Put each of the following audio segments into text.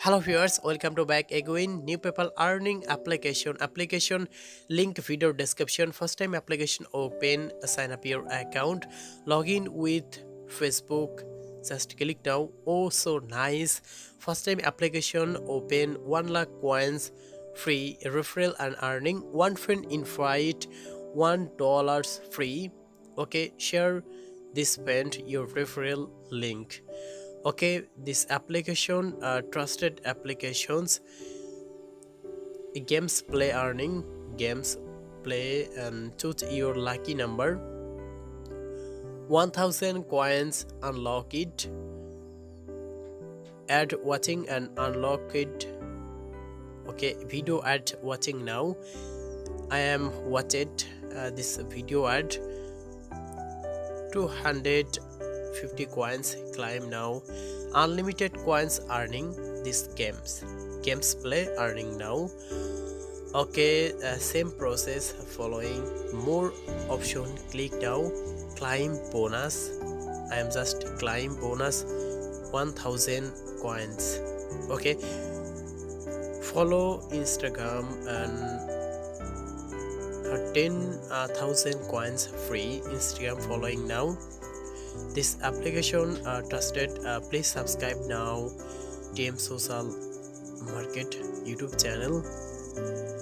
Hello viewers, welcome to back again. New PayPal earning application link video description. First time application open, sign up your account, login with Facebook. Just click now. Oh, so nice. First time application open, 1 lakh coins free referral and earning. One friend invite, $1 free. Okay, share this spend your referral link. Okay, this application trusted applications, games play earning, games play and choose your lucky number, 1000 coins unlock it, add watching and unlock it. Okay, video ad watching now. I am watched this video ad, 250 coins climb now, unlimited coins earning these games play earning now. Okay, same process following, more option, click now, climb bonus. I am just climb bonus 1000 coins. Okay, follow Instagram and 10,000 coins free Instagram following now. This application trusted. Please subscribe now. TM Social Market YouTube channel.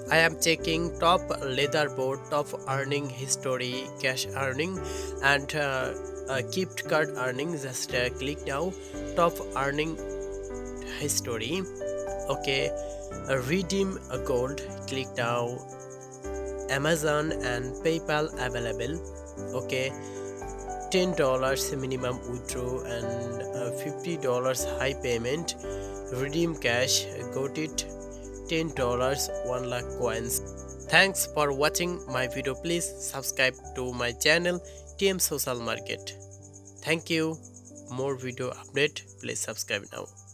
I am checking top leaderboard, top earning history, cash earning and gift card earning. Just click now, top earning history. Okay, redeem a gold, click now. Amazon and PayPal available. Okay, $10 minimum withdraw and $50 high payment. Redeem cash, got it, $10, 1 lakh coins. Thanks for watching my video. Please subscribe to my channel TM Social Market. Thank you. More video update, please subscribe now.